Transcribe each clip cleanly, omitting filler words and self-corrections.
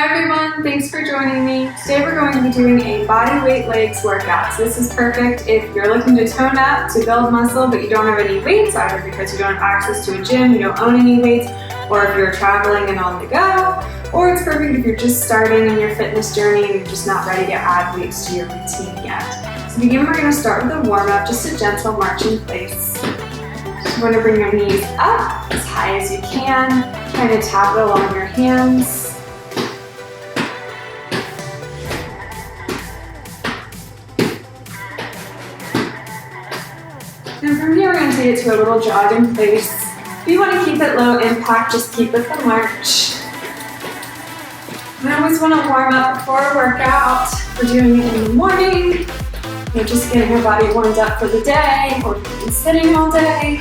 Hi everyone, thanks for joining me. Today we're going to be doing a body weight legs workout. So this is perfect if you're looking to tone up, to build muscle, but you don't have any weights, either because you don't have access to a gym, you don't own any weights, or if you're traveling and on the go, or it's perfect if you're just starting in your fitness journey and you're just not ready to add weights to your routine yet. So to begin, we're going to start with a warm-up, just a gentle march in place. You want to bring your knees up as high as you can, kind of tap it along your hands. And from here, we're going to take it to a little jog in place. If you want to keep it low impact, just keep with the march. I always want to warm up before a workout. We're doing it in the morning. You're just getting your body warmed up for the day, or you've been sitting all day.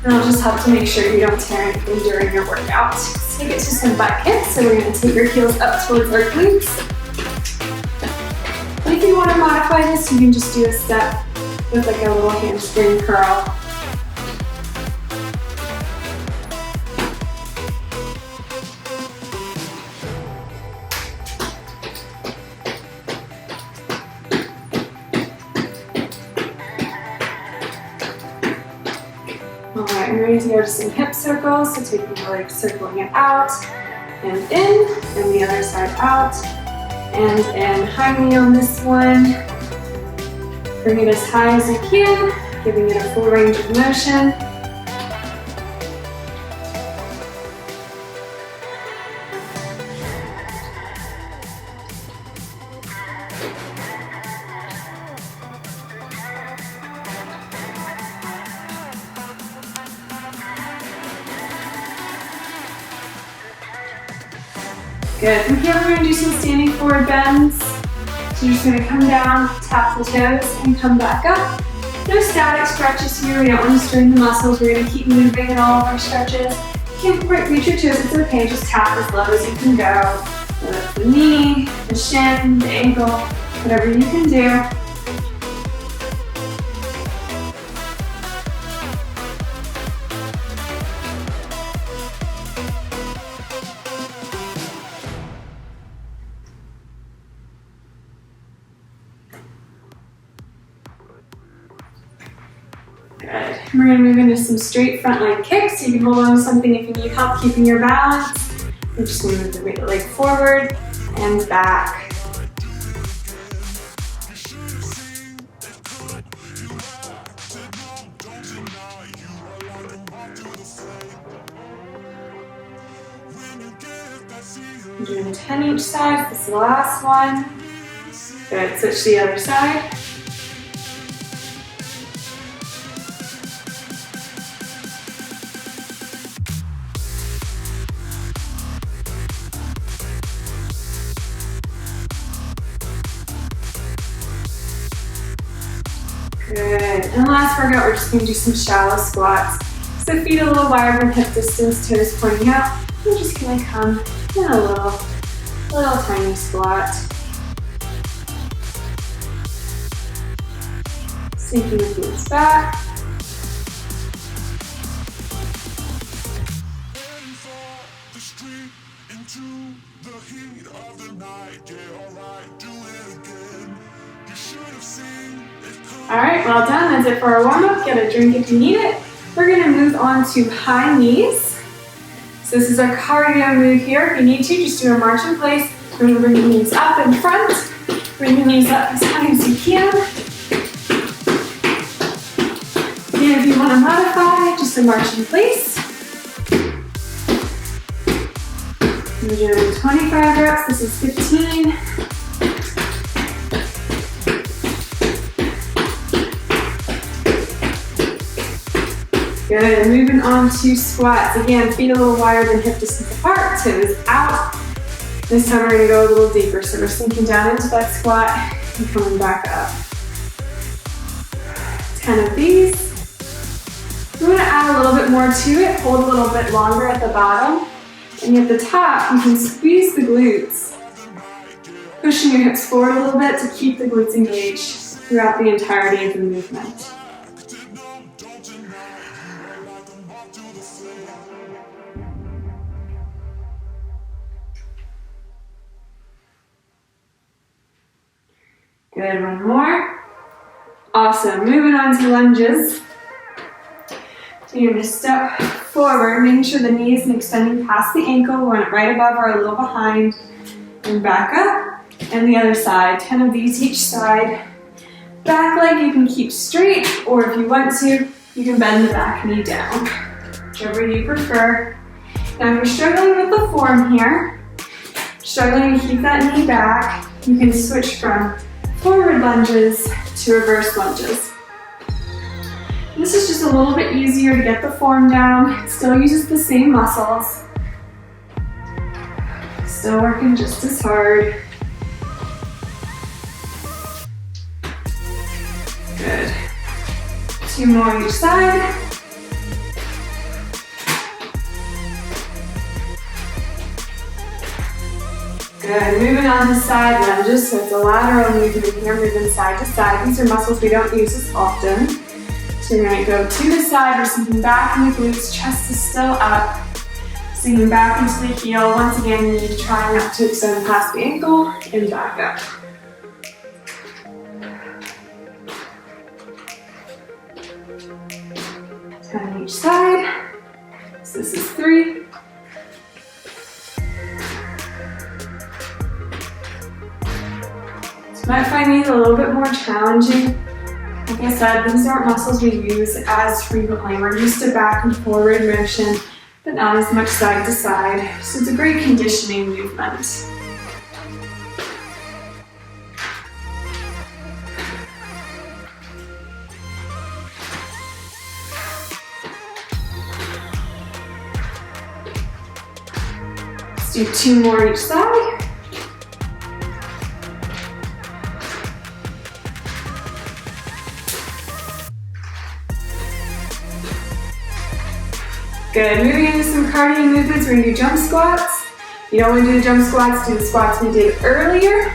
And it'll just help to make sure you don't tear anything during your workout. Let's take it to some butt kicks. So we're going to take your heels up towards our glutes. If you want to modify this, you can just do a step with like a little hamstring curl. Alright, we're ready to go to some hip circles. So taking your legs, circling it out and in, and the other side out. And in, high knee on this one. Bring it as high as you can, giving it a full range of motion. Good. From here, we're going to do some standing forward bends. So you're just going to come down, tap the toes, and come back up. No static stretches here. We don't want to strain the muscles. We're going to keep moving in all of our stretches. If you can't quite reach your toes, it's okay. Just tap as low as you can go. Whether it's the knee, the shin, the ankle, whatever you can do. Good. We're going to move into some straight front leg kicks. So you can hold on to something if you need help keeping your balance. We're just going to move the leg forward and back. We're doing 10 each side. This is the last one. Good. Switch to the other side. Good. And last workout, we're just going to do some shallow squats. So feet a little wider than hip distance, toes pointing out. We're just going to come in a little tiny squat. Sinking the glutes back. Alright, well done. That's it for our warm-up. Get a drink if you need it. We're going to move on to high knees. So this is our cardio move here. If you need to, just do a march in place. We're going to bring the knees up in front. Bring the knees up as high as you can. And if you want to modify, just a march in place. We're doing 25 reps. This is 15. Good, moving on to squats. Again, feet a little wider than hip distance apart, toes out. This time we're going to go a little deeper. So we're sinking down into that squat and coming back up. 10 of these. We want to add a little bit more to it, hold a little bit longer at the bottom. And at the top, you can squeeze the glutes. Pushing your hips forward a little bit to keep the glutes engaged throughout the entirety of the movement. Good, one more. Awesome, moving on to lunges. So you're gonna step forward, making sure the knee isn't extending past the ankle. We want it right above or a little behind. And back up. And the other side, 10 of these each side. Back leg you can keep straight, or if you want to, you can bend the back knee down. Whichever you prefer. Now if you're struggling with the form here, struggling to keep that knee back, you can switch from forward lunges to reverse lunges. This is just a little bit easier to get the form down. It still uses the same muscles. Still working just as hard. Good. 2 more each side. Good, moving on to side lunges, so it's a lateral movement here, moving side to side. These are muscles we don't use as often. So you're gonna go to the side, we're sinking back in the glutes, chest is still up. Sinking back into the heel. Once again, you need to try not to extend past the ankle and back up. 10 each side. So this is 3. So you might find these a little bit more challenging. Like I said, these aren't muscles we use as frequently. We're used to back and forward motion, but not as much side to side. So it's a great conditioning movement. Let's do 2 more each side. Good, moving into some cardio movements, we're gonna do jump squats. If you don't want to do the jump squats, do the squats we did earlier.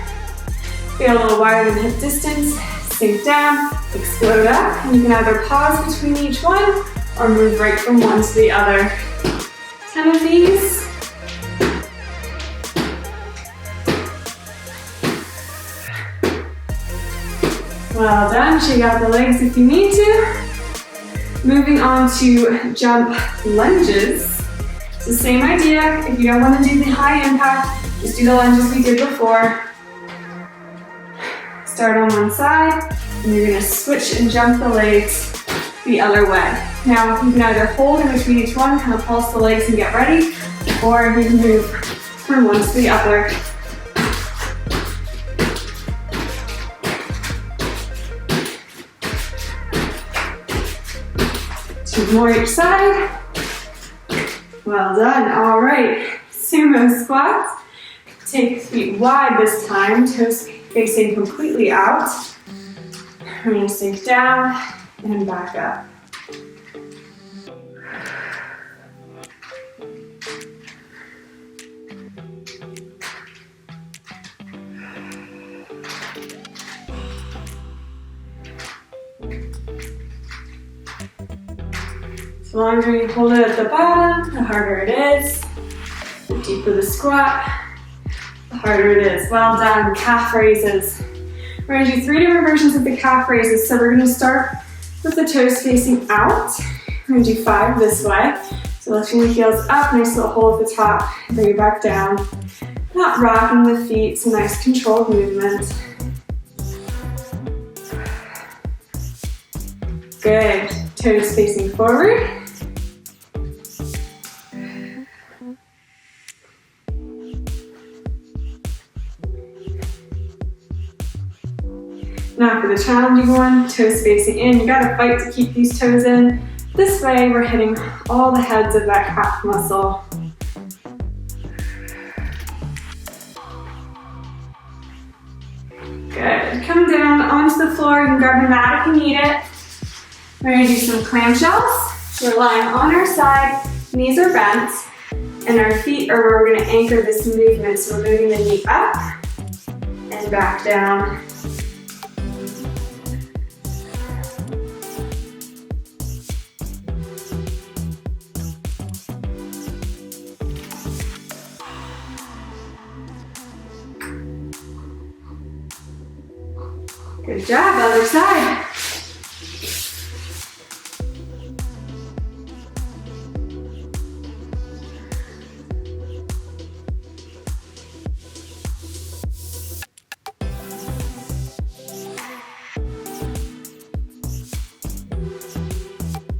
Feel a little wider than hip distance, sink down, explode up, and you can either pause between each one or move right from one to the other. 10 of these. Well done, shake out the legs if you need to. Moving on to jump lunges. It's the same idea. If you don't want to do the high impact, just do the lunges we did before. Start on one side, and you're going to switch and jump the legs the other way. Now you can either hold in between each one, kind of pulse the legs and get ready, or you can move from one to the other. Two more each side. Well done. All right. Sumo squats. Take feet wide this time, toes facing completely out. We're going to sink down and back up. The longer you hold it at the bottom, the harder it is. The deeper the squat, the harder it is. Well done, calf raises. We're gonna do 3 different versions of the calf raises. So we're gonna start with the toes facing out. We're gonna do 5 this way. So lifting the heels up, nice little hold at the top, bring it back down. Not rocking the feet, so nice controlled movement. Good, toes facing forward. Now for the challenging one, toes facing in. You gotta fight to keep these toes in. This way, we're hitting all the heads of that calf muscle. Good. Come down onto the floor. You can grab your mat if you need it. We're gonna do some clamshells. We're lying on our side, knees are bent, and our feet are where we're gonna anchor this movement. So we're moving the knee up and back down. Good job, other side.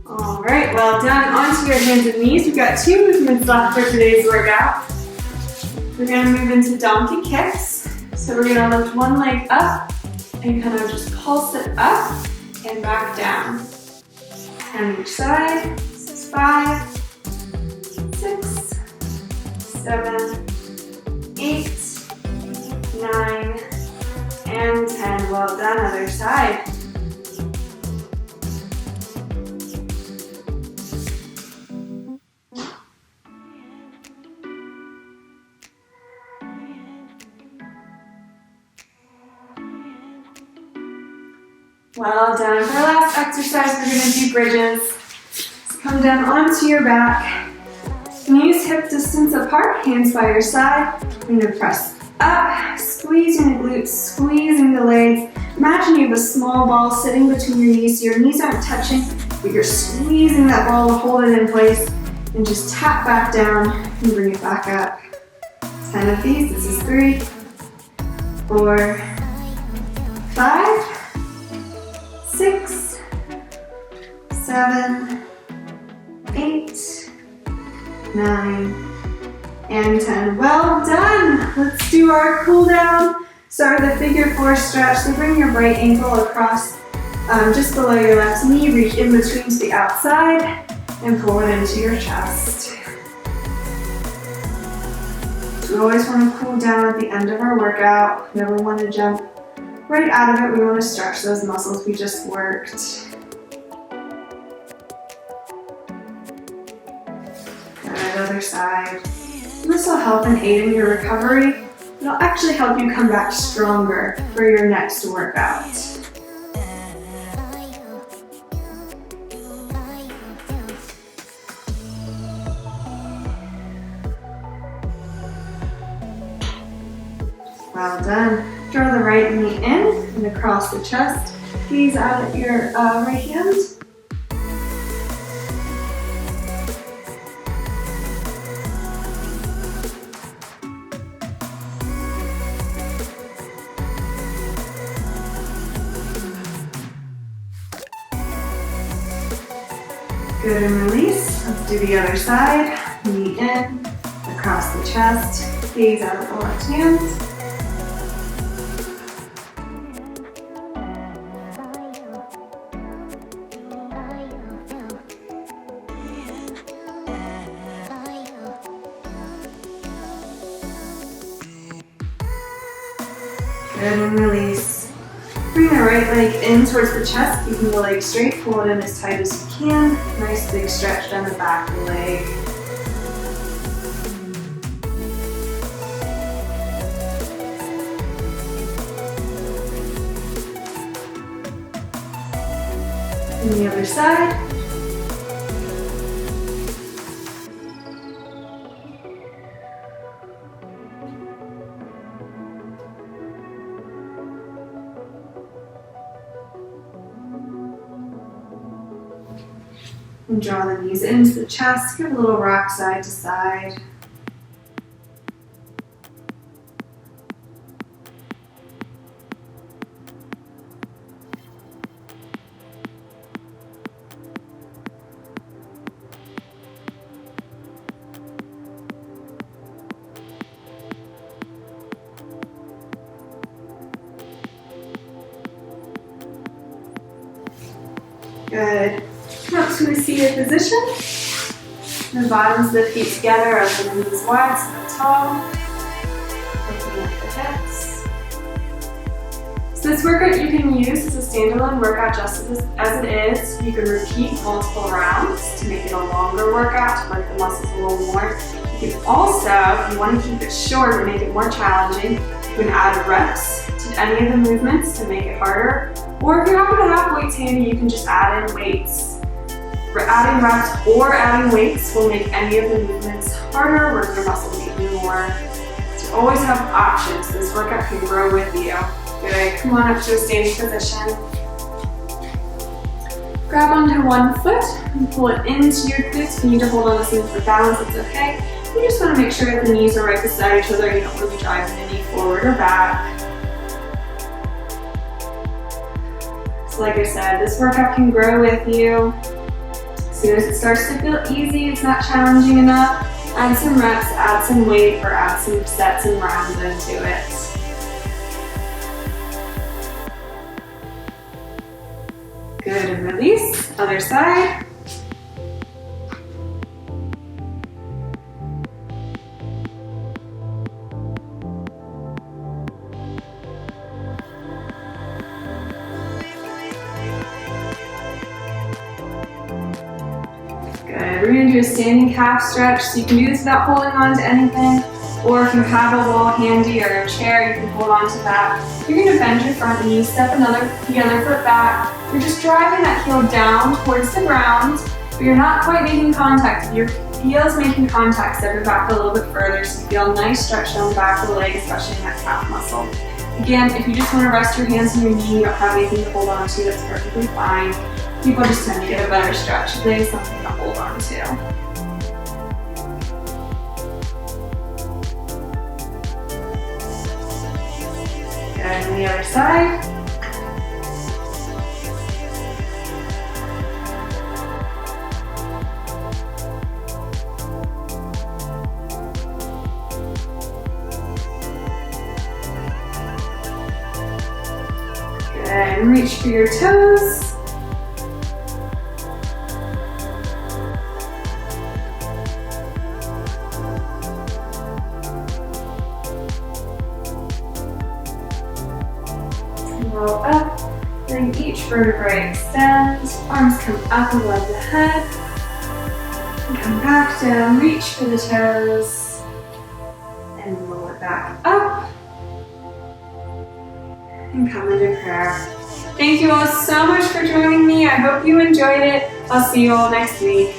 All right, well done. Onto your hands and knees. We've got 2 movements left for today's workout. We're gonna move into donkey kicks. So we're gonna lift one leg up and kind of just pulse it up and back down. 10 each side. This is 5, 6, 7, 8, 9, and 10. Well done, other side. Well done. For our last exercise, we're going to do bridges. So come down onto your back. Knees hip distance apart, hands by your side. We're going to press up, squeezing the glutes, squeezing the legs. Imagine you have a small ball sitting between your knees, so your knees aren't touching, but you're squeezing that ball to hold it in place. And just tap back down and bring it back up. 10 of these. This is 3, 4, 5, 6, 7, 8, 9, and 10. Well done. Let's do our cool down. Start with a figure 4 stretch. So bring your right ankle across just below your left knee. Reach in between to the outside and pull it into your chest. So we always want to cool down at the end of our workout. Never want to jump right out of it. We want to stretch those muscles we just worked. Good, other side. This will help and aid in your recovery. It'll actually help you come back stronger for your next workout. Well done. Draw the right knee in and across the chest. Gaze out at your right hand. Good, and release. Let's do the other side. Knee in, across the chest. Gaze out at the left hand. Good, and release. Bring the right leg in towards the chest, keeping the leg straight. Pull it in as tight as you can. Nice big stretch down the back of the leg. And the other side. And draw the knees into the chest, give a little rock side to side. Good. Come up to a seated position. The bottoms of the feet together, open the knees wide, so tall. Opening up the hips. So this workout you can use as a standalone workout just as it is. You can repeat multiple rounds to make it a longer workout, to work the muscles a little more. You can also, if you want to keep it short and make it more challenging, you can add reps to any of the movements to make it harder. Or if you happen to have weights handy, you can just add in weights. Adding reps or adding weights will make any of the movements harder, work your muscles even more. So you always have options. This workout can grow with you. Good. Come on up to a standing position. Grab onto one foot and pull it into your glutes. If you need to hold on to something for balance, it's okay. You just want to make sure that the knees are right beside each other. You don't want to be driving the knee forward or back. So like I said, this workout can grow with you. As soon as it starts to feel easy, it's not challenging enough, add some reps, add some weight, or add some sets and rounds into it. Good, and release. Other side. Good. We're going to do a standing calf stretch, so you can do this without holding on to anything, or if you have a wall handy or a chair, you can hold on to that. You're going to bend your front knee, step the other foot back. You're just driving that heel down towards the ground, but you're not quite making contact. If your heel is making contact, step it back a little bit further so you feel a nice stretch down the back of the leg, especially in that calf muscle. Again, if you just want to rest your hands on your knee, you don't have anything to hold on to, that's perfectly fine. People just tend to get a better stretch if they have something to hold on to. Good, and the other side. Good, and reach for your toes. Roll up, bring each vertebrae extend, arms come up above the head, and come back down, reach for the toes, and roll it back up, and come into prayer. Thank you all so much for joining me. I hope you enjoyed it. I'll see you all next week.